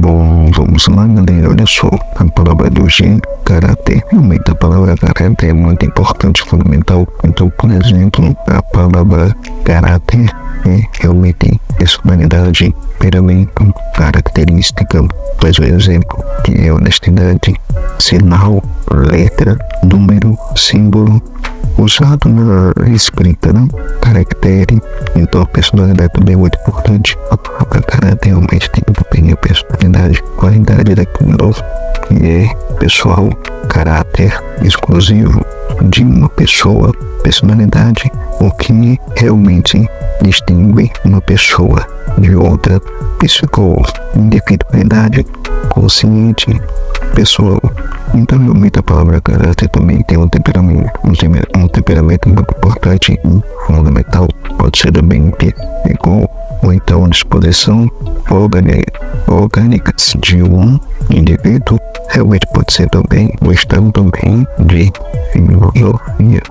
Bom, vamos lá, galera. Olha só, a palavra de hoje é caráter. Realmente a palavra caráter é muito importante, fundamental. Então, por exemplo, a palavra caráter é realmente personalidade, imperamento, característica. Faz um exemplo, que é honestidade, sinal, letra, número, símbolo, usado na escrita, né? Caractere. Então a personalidade também é muito importante. A palavra caráter realmente tem também a personalidade, qualidade daquilo que é pessoal, caráter exclusivo de uma pessoa, personalidade, o que realmente distingue uma pessoa de outra, individualidade, consciente, pessoal. Então realmente a palavra caráter também tem um temperamento muito importante e fundamental. Pode ser também igual ou então disposição orgânicas de um indivíduo. Realmente pode ser também o estado também de filosofia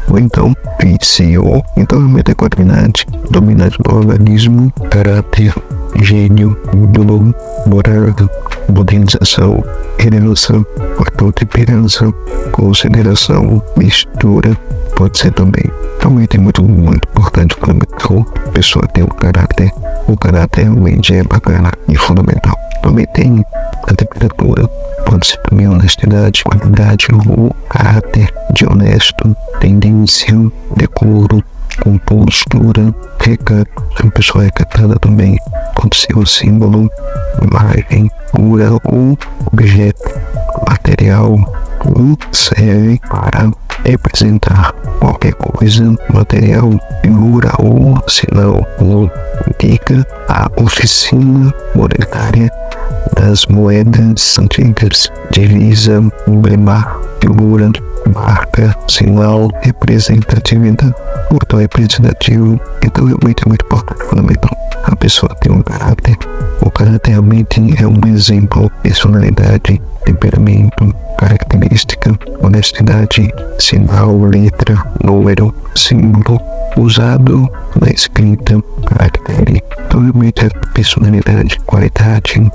ou então psico. Então realmente é qualidade dominante do organismo, caráter, gênio, ídolo, moral, modernização, revolução, portanto, temperança, consideração, mistura, pode ser também. Realmente é muito importante quando a pessoa tem o caráter realmente é bacana e fundamental. Também tem a temperatura, pode ser também honestidade, qualidade, o caráter de honesto, tendência, decoro, compostura, recato. Se uma pessoa é recatada também pode ser o símbolo, imagem, cura ou objeto, material, serve para representar qualquer coisa, material, figura ou sinal, indica a oficina monetária das moedas antigas, divisa, emblema, figura, marca, sinal, representatividade, portão representativo. Então realmente é muito importante, fundamental. A pessoa tem um caráter. O caráter realmente é um exemplo, personalidade, temperamento, característica, honestidade, sinal, letra, número, símbolo, usado na escrita, caractere. Então realmente é personalidade, qualidade,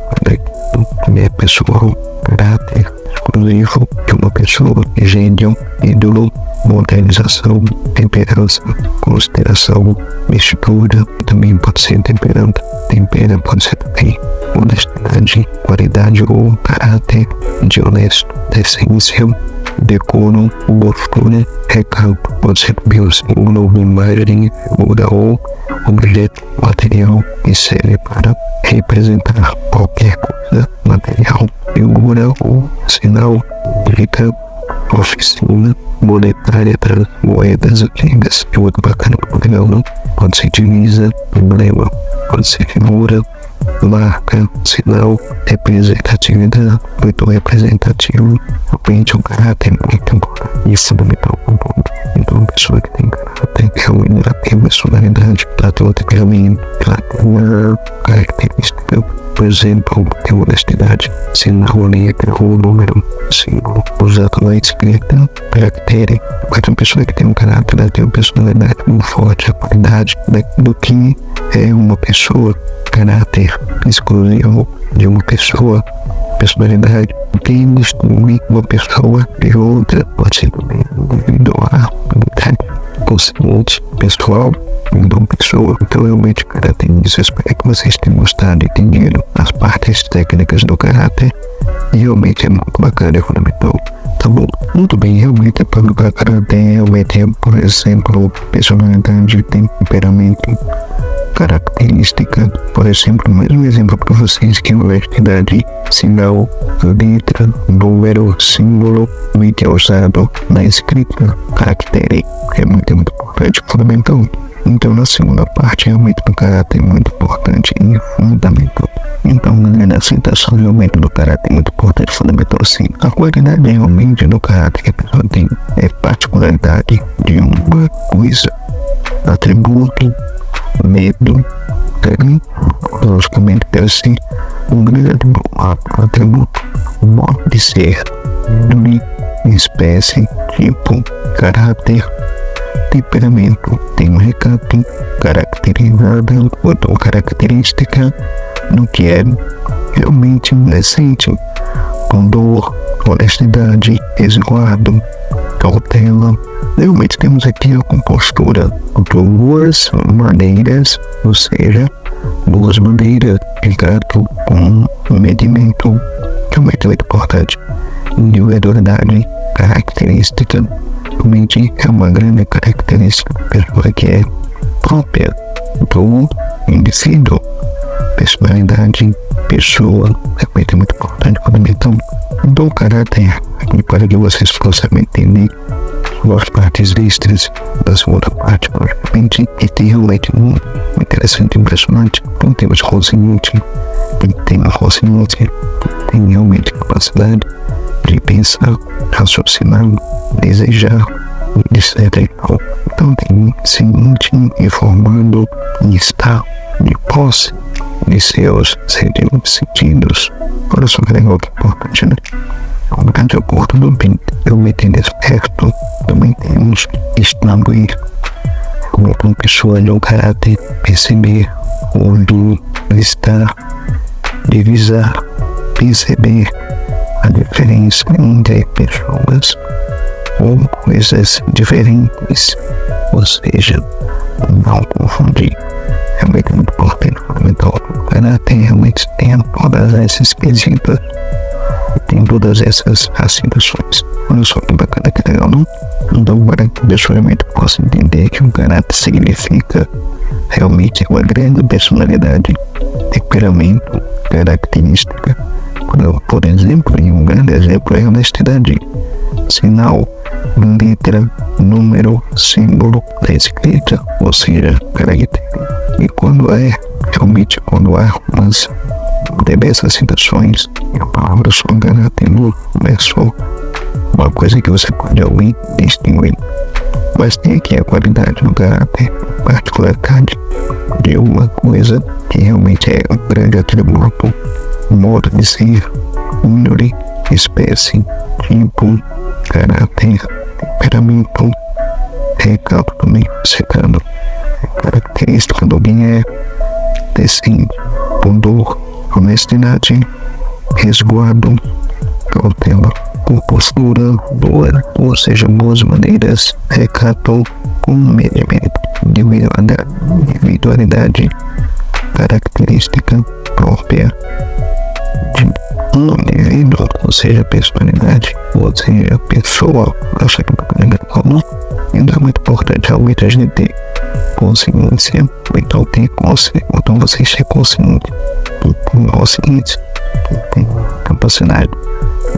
também é pessoal, caráter exclusivo de uma pessoa, gênio, ídolo, modernização, temperança, consideração, mistura, também pode ser temperamento, pode ser também honestidade, qualidade ou caráter de honesto, decência, decoro, postura, recato, pode ser também o símbolo, imagem, figura ou objeto material que serve para representar qualquer coisa, material, figura ou sinal, indica oficina monetária das moedas antigas. É muito bacana, muito legal, não? Pode ser divisa, emblema, pode ser figura, marca, sinal, representatividade, muito representativo. Realmente o caráter é muito importante e fundamental. Então a pessoa que tem caráter realmente ela tem personalidade, ela tem um temperamento, ela tem uma característica. Por exemplo, tem honestidade, sinal, letra ou número, símbolo, usado na escrita, caractere. Mas uma pessoa que tem um caráter, ela tem uma personalidade muito forte, a qualidade daquilo que é uma pessoa, caráter exclusivo de uma pessoa, personalidade que distingue uma pessoa de outra, pode ser também individual, consciente, pessoal, então pessoa. Então realmente caráter nisso. Espero que vocês tenham gostado e entendido as partes técnicas do caráter e realmente é muito bacana, é fundamental. Tá bom? Muito bem, realmente é para o caráter, realmente é, por exemplo, personalidade, temperamento, característica. Por exemplo, mais um exemplo para vocês que é honestidade, sinal, letra, número, símbolo, é usado na escrita, caractere. É muito importante, fundamental. Então na segunda parte realmente do caráter é muito importante e fundamental. Então galera, a aceitação realmente do caráter é muito importante e fundamental sim. A qualidade realmente do caráter que a pessoa tem é particularidade de uma coisa, atributo, medo, logicamente deve ser um grande atributo, modo de ser, índole, espécie, tipo, caráter, temperamento, tem um recato, caracterizada ou característica do que é realmente decente, pudor, honestidade, resguardo, cautela. Realmente temos aqui a compostura, duas maneiras, ou seja, duas maneiras, retrato com medimento, realmente é muito importante. Individualidade, característica, realmente é uma grande característica da pessoa que é própria do indivíduo. Personalidade, pessoa, realmente é muito importante, fundamental. Então, o caráter, para que vocês possam entender as partes extras da segunda parte, logicamente, e tem realmente muito interessante e impressionante. Então, temos consciente, tem a consciência, tem realmente capacidade de pensar, raciocinar, desejar, etc. Então, tem seguinte, informando e está de posse de seus sentidos. Olha só que legal, que importante, né? Um grande acordo do bem, eu me entendo esperto, também temos extrair, como pessoa de um caráter, perceber, ouvir, listar, divisar, perceber a diferença entre pessoas ou coisas diferentes, ou seja, não confundir. Realmente é muito importante, fundamental. O caráter realmente tem todas essas quesitas, tem todas essas assinações. Olha só que bacana, que legal, não? Então, para que a pessoa realmente possa entender que o caráter significa realmente uma grande personalidade, temperamento, característica. Por exemplo, e um grande exemplo é a honestidade. Sinal, letra, número, símbolo da escrita, ou seja, caractere. E quando há umas dessas citações, a palavra só caráter no verso, uma coisa que você pode ouvir e distinguir. Mas tem aqui a qualidade do caráter, particularidade de uma coisa que realmente é um grande atributo, modo de ser, índole, espécie, tipo, caráter, temperamento, recato também citando, característica do bem é decente, pudor, honestidade, resguardo, cautela, compostura, boa, ou seja, boas maneiras, recato, com medimento, individualidade, característica própria de um indivíduo, ou seja, personalidade, ou seja, pessoa. Acho que então é muito importante realmente a gente ter consciência, então ter consciência, então você ser consciente, tem consciência, tem capacidade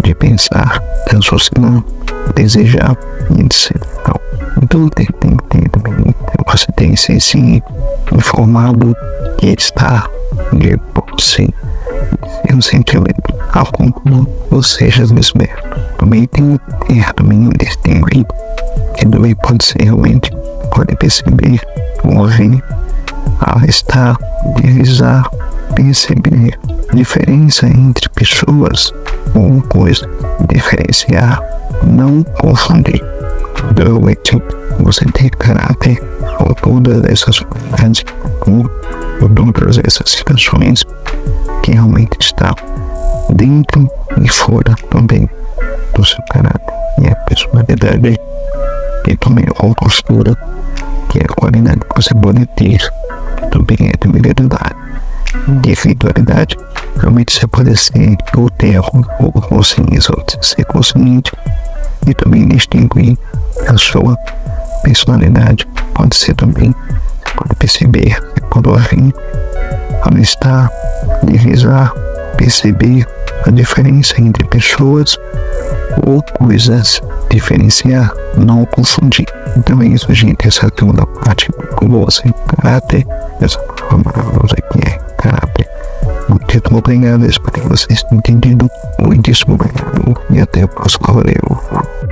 de pensar, raciocinar, desejar e etc. Então tem que ter também, você tem que ser sim informado que está de posse de um sentimento acúmulo, ou seja, desperto. Também tem que ter também distinguir, que também pode ser realmente, pode perceber, ouvir, estar, divisar, perceber diferença entre pessoas ou coisas, diferenciar, não confundir. Realmente você tem caráter com todas essas qualidades, com todas essas situações que realmente está dentro e fora também do seu caráter, e a personalidade, que também é a compostura, que é a qualidade que você pode ter, que também é a individualidade. Individualidade, realmente você pode ser ou termo, ou consciência, ou ser consciente, e também distinguir a sua personalidade. Pode ser também, você pode perceber, você pode ouvir, alistar, divisar, perceber a diferença entre pessoas ou coisas, diferenciar, não confundir. Então é isso, gente, essa é a segunda parte com você, caráter, essa palavra maravilhosa aqui é caráter. Muito obrigado, espero que vocês tenham entendido. Muitíssimo obrigado e até o próximo. Valeu.